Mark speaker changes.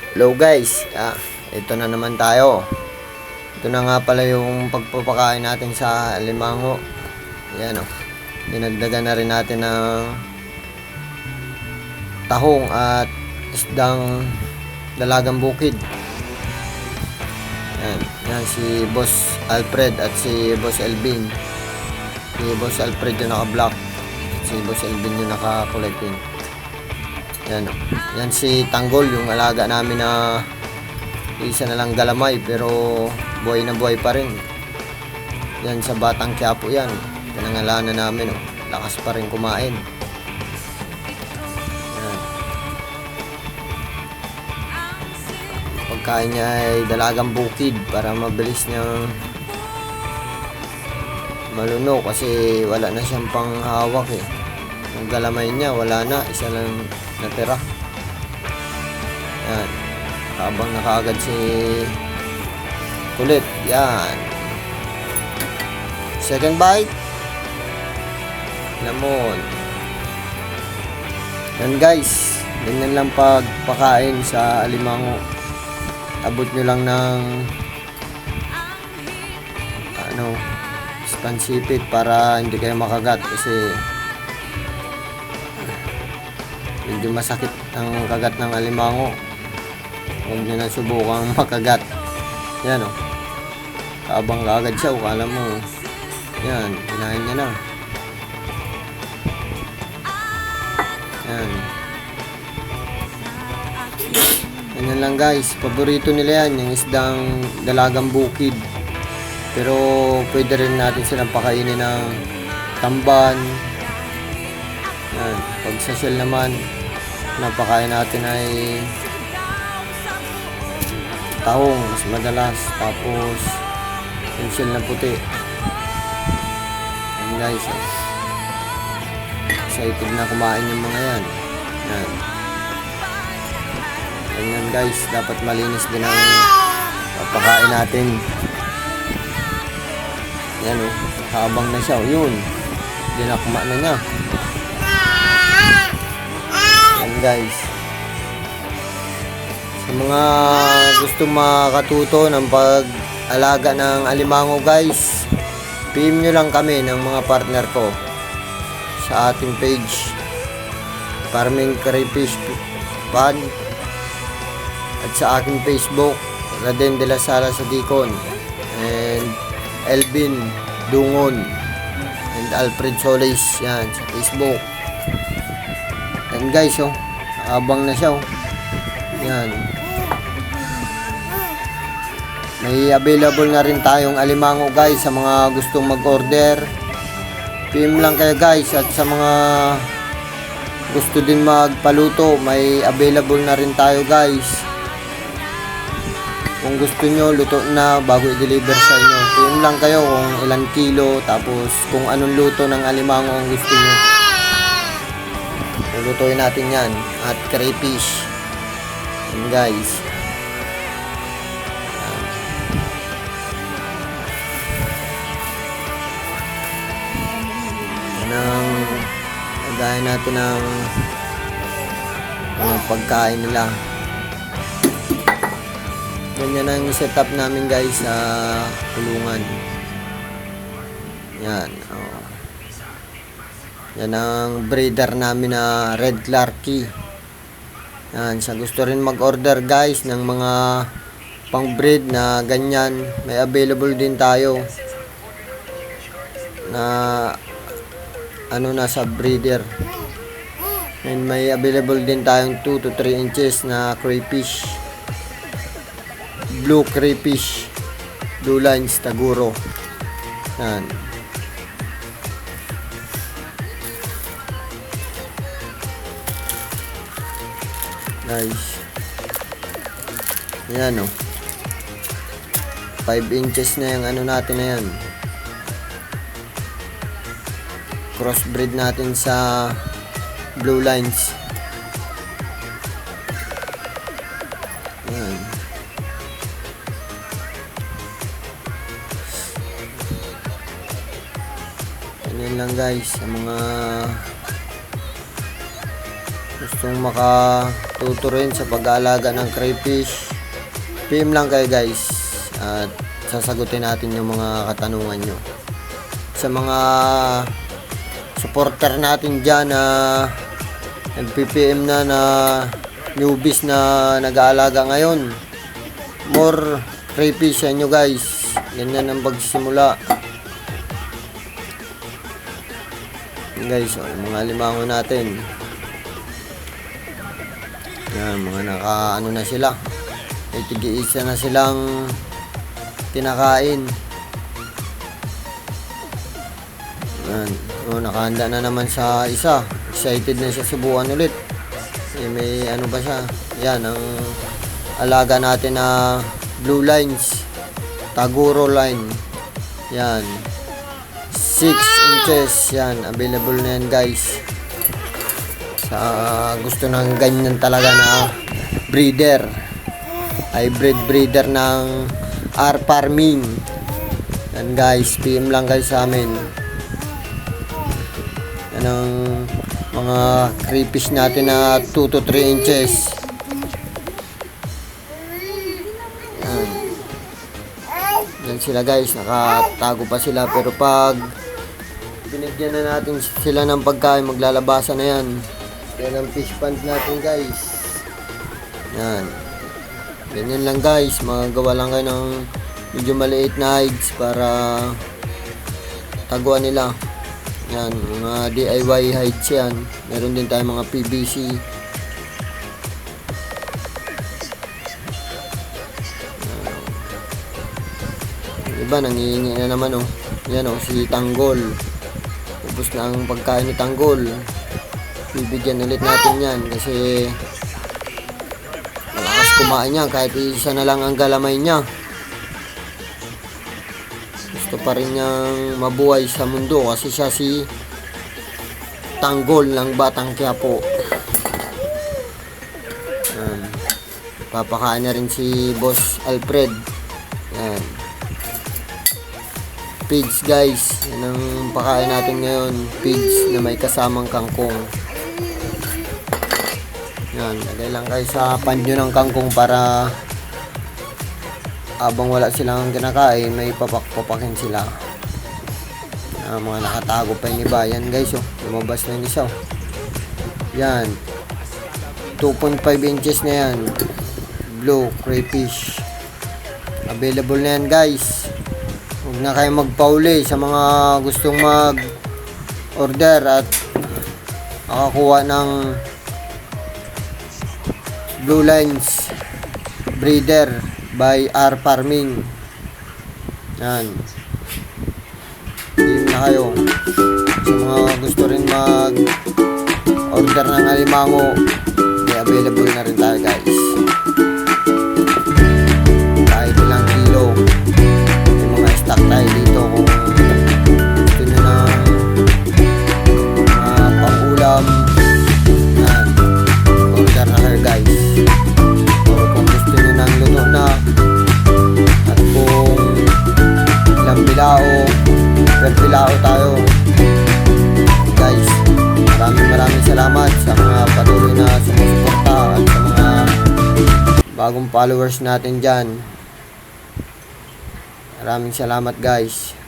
Speaker 1: Hello guys, ito na naman tayo. Ito na nga pala yung pagpapakain natin sa alimango. Ayan o. Dinagdagan na rin natin ng tahong at isdang dalagang bukid. Yan si Boss Alfred at si Boss Elvin. Si Boss Alfred yung naka-black, si Boss Elvin yung naka-kulay pink. Yan o. Yan si Tanggol, yung alaga namin na isa na lang galamay pero buhay na buhay pa rin. Yan sa Batang Quiapo yan. Pinangalanan namin o. Lakas pa rin kumain. Yan. Pagkain niya ay dalagang bukid para mabilis niyang malunok kasi wala na siyang panghawak eh. Ang galamay niya wala na, isa lang natira. Yan. Habang nakaagad si kulit. Yan. Second bite. Lamon. Yan guys. Ganyan lang pagpakain sa alimango. Abot nyo lang ng pansipit para hindi kayo makagat kasi medyo masakit ang kagat ng alimango. Huwag nyo na subukang makagat. Yan o. Habang kaagad siya, ukala mo. Yan, kinain niya na. Yan. Ganyan lang guys. Paborito nila yan, yung isdang dalagang bukid. Pero pwede rin natin silang pakainin ng tamban. Yan. Pag sa shell naman, napakain natin ay tahong, mas madalas. Tapos yung shell na puti. Yan guys. Excited na kumain yung mga yan. Yan. Ganyan guys. Dapat malinis din ang papakain natin. Yan o. Habang na siya. Yun. Dinakma na niya. Yan guys. Sa mga gusto makatuto ng pag-alaga ng alimango guys, PM nyo lang kami ng mga partner ko sa ating page Farming Crayfish Pan at sa aking Facebook Raden de la Sala Sadicon and Elvin Dungon and Alfred Solis. Yan sa Facebook. Yan guys oh, abang na siya oh. Yan. May available na rin tayong alimango guys sa mga gustong mag-order. PM lang kayo guys, at sa mga gusto din magpaluto, may available na rin tayo guys. Kung gusto nyo, luto na bago i-deliver sa inyo. PM lang kayo kung ilang kilo, tapos kung anong luto ng alimango ang gusto nyo. Lulutuin natin yan. At crayfish. Yan guys. Lagayan natin ng pagkain nila. Ganyan ang setup namin guys sa kulungan. Yan. Oh. Yan ang breeder namin na Red Clarky. Yan. Sa gusto rin mag-order guys ng mga pang-breed na ganyan, may available din tayo na nasa breeder. And may available din tayong 2 to 3 inches na crayfish, blue crayfish, blue lines taguro. Yan. Guys. Yan oh. 5 inches na yung natin na yan. Crossbreed natin sa blue lines. Yan. Ganyan lang guys, sa mga gusto gustong makatuto rin sa pag-aalaga ng crayfish, PM lang kayo guys at sasagutin natin yung mga katanungan nyo. Sa mga supporter natin dyan na nag-PPM na newbies na nag-aalaga ngayon, more crayfish sa inyo guys. Ganyan ang pagsimula guys. Mga limango natin, yan, mga naka ano na sila, may tig-isa na silang kinakain. Yan, nakahanda na naman sa isa, excited na siya subukan ulit. May ano ba siya, yan ang alaga natin na blue lines, Taguro line, yan 6 inches, yan available na yan guys sa gusto ng ganyan talaga na breeder, hybrid breeder ng R farming. Yan guys, PM lang guys sa amin. Yan ang mga crayfish natin na 2 to 3 inches. Yan, yan sila guys, nakatago pa sila, pero pag binigyan na natin sila ng pagkain, maglalabasan na yan. Yan ang fish pond natin guys. Yan, ganyan lang guys, magagawa lang kayo ng medyo maliit na hides para taguan nila. Yan, mga DIY hides yan. Meron din tayong mga PVC. Iba nangihingi na naman oh. Yan oh, si Tanggol. Ubus na ang pagkain ni Tanggol. Bibigyan ulit natin yan kasi malakas kumain niya kahit isa na lang ang galamay niya. Gusto pa rin niyang mabuhay sa mundo kasi siya si Tanggol ng Batang Quiapo. Papakain na rin si Boss Alfred. Yan, pigs guys, yan ang pakain natin ngayon, pigs na may kasamang kangkong. Yan, lagay lang kayo sa panyo ng kangkong para habang wala silang kinakain, may papak-papakin sila. Mga nakatago pa yung iba. Yan guys, oh, lumabas na yung isa. Oh. Yan, 2.5 inches na yan, blue crayfish. Available na yan guys. Huwag na kayo magpauli sa mga gustong mag-order at makakuha ng blue lines breeder by R Farming. Yan, team na kayo. Sa mga gusto rin mag-order ng alimango, may available na rin tayo guys. Kahit ilang kilo, may mga stock tayo dito kung gusto nyo na pang-ulam. Yan, order na kayo guys. Or kung gusto nyo ng luto na, at kung ilang bilao, per bilao tayo guys. Maraming salamat sa mga patuloy na sumusuporta at sa mga bagong followers natin dyan. Maraming salamat guys.